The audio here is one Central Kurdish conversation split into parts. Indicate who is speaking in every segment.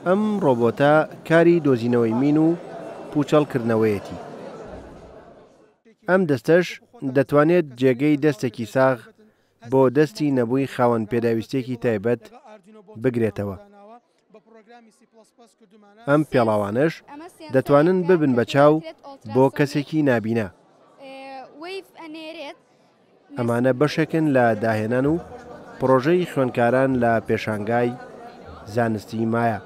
Speaker 1: ئەم ڕۆبۆتە کاری دۆزینەوەی مین و پوچەڵکردنەوەیەتی. ئەم دەستەش دەتوانێت جێگەی دەستێکی ساغ بۆ دەستی نەبووی خاوەن پێداویستێکی تایبەت بگرێتەوە. ئەم پێڵاوانش دەتوانن ببن بە چاو بۆ کەسێکی نابینە. ئەمانە بەشێکن لە داهێنان و پرۆژەی خوێندکاران لە پێشانگای زانستی مایە.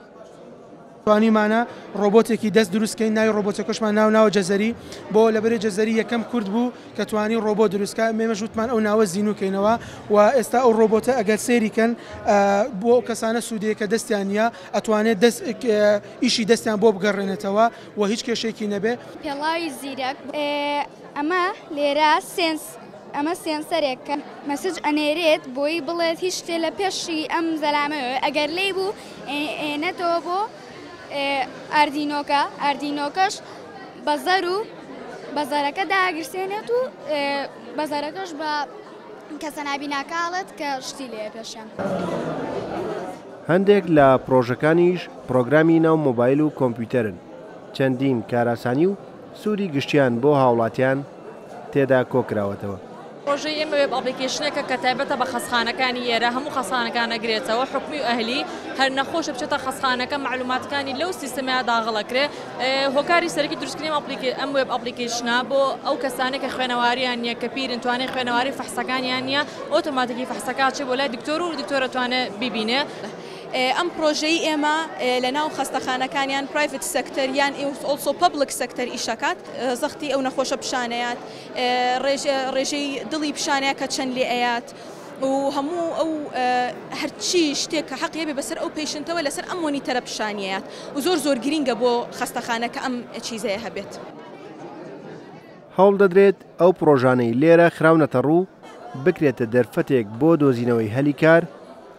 Speaker 2: توانیمانە ڕۆبۆتێکی دەست دروستکەین، ناوی ڕۆبۆتەکەشمان ناوە جەزەری، بۆ لەبەرێ جەزەری یەکەم کورد بوو کە توانی ڕۆبۆ دروستکە. ئێمەش وتمان ئەو ناوە زیینوکەینەوە و ئێستا ئەو ڕۆبۆتە ئەگەر سێریکەن بۆ کەسانە سوودەیە کە دەستیان نیە ئەتوانێت ئیشی دەستیان بۆ بگەڕێنێتەوە و هیچ کێشێکی نەبێ.
Speaker 3: پێڵاوی زیرەک ئەمە لێرە ئەمە سێنسەرێکە مەسج ئەنێرێت بۆی بڵێت هیچ شتێ لە پێشی ئەم زەلامەوە ئەگەر لێ بوو ئێنێتەوە بۆ ئاردینۆکەش بەزەر و بەزارەکە داگرسێنێت و بەزارەکەش بە کەسە نابیناکاڵێت کە شتی لێ پێشیان.
Speaker 1: هەندێک لە پرۆژەکانیش پرۆگرامی ناو مۆبایل و کۆمپیوتەرن. چەندین کاراسانی و سوودی گشتیان بۆ هاوڵاتیان تێدا کۆکراوەتەوە.
Speaker 4: پرۆژەی ئێمە وێب ئەپلیکیشنێکە کە تایبەتە بە خەسخانەکانی ئێرە هەموو خەسخانەکان ئەگرێتەوە حکمی و ئەهلی هەر نەخۆشە بچێتە خەسخانەکە معلوماتەکانی لەو سیستەمەیە داغڵەکرێ. هۆکاری سەرەکی دروستکردنی ئەم وێب ئەپلیکیشنە بۆ ئەو کەسانێک کە خوێنەواریان نییە کە پیرن توانێت خوێنەواری فەحسەکانیان نییە ئۆتۆماتیکی فەحسەکە چێ بۆ لای دکتۆر و دکتۆرە توانێت ببینێ.
Speaker 5: ئەم پرۆژەی ئێمە لە ناو خەستەخانەکانیان پرایڤت سەکتەر یان ئۆلسۆ پەبلیک سەکتەر ئیشەکات زەختی ئەو نەخۆشە پیشانەیەات ڕێژەی دڵی پیشانەیە کە چەند لێ ئەیات و هەموو ئەو هەرچی شتێک کە حەقیە بێ بەسەر ئەو پێشنتەوە لەسەر ئەم مۆنیتەرە پیشانیەیات و زۆر گرینگە بۆ خەستەخانەکە ئەم چیزەیە هەبێت.
Speaker 1: هەوڵ دەدرێت ئەو پرۆژانەی لێرە خراونەتە ڕوو بکرێتە دەرفەتێک بۆ دۆزینەوەی هەلی کار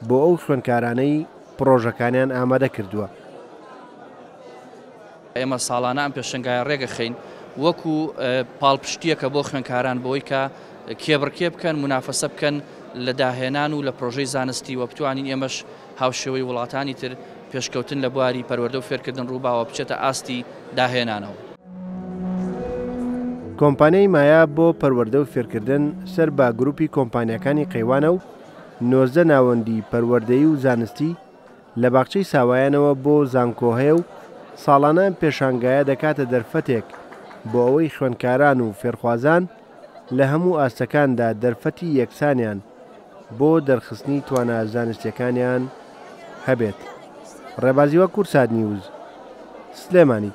Speaker 1: بۆ ئەو خوێندکارانەی پرۆژەکانیان ئامادە کردووە.
Speaker 6: ئێمە ساڵانە ئەم پێشنگای ڕێگەخین وەکو پاڵپشتیەکە بۆ خوێندکاران بۆی کە کێبڕکێ بکەن منافەسە بکەن لە داهێنان و لە پرۆژەی زانستی و بتوانین ئێمەش هاوشێوەی وڵاتانی تر پێشکەوتن لە بواری پەروەردە و فێرکردن ڕووباوە بچێتە ئاستی داهێنانەوە.
Speaker 1: کۆمپانیای مایە بۆ پەروەردە و فێرکردن سەر با گروپی کۆمپانیەکانی قەیوانە و 19 ناوەندی پەروەردەیی و زانستی لە باخچەی ساوایانەوە بۆ زانکۆ هەیە و ساڵانە پێشانگایە دەکاتە دەرفەتێک بۆ ئەوەی خوێندکاران و فێرخوازان لە هەموو ئاستەکاندا دەرفەتی یەکسانیان بۆ دەرخستنی توانە زانستیەکانیان هەبێت. ڕێبازیوە کورسات نیوز، سلێمانی.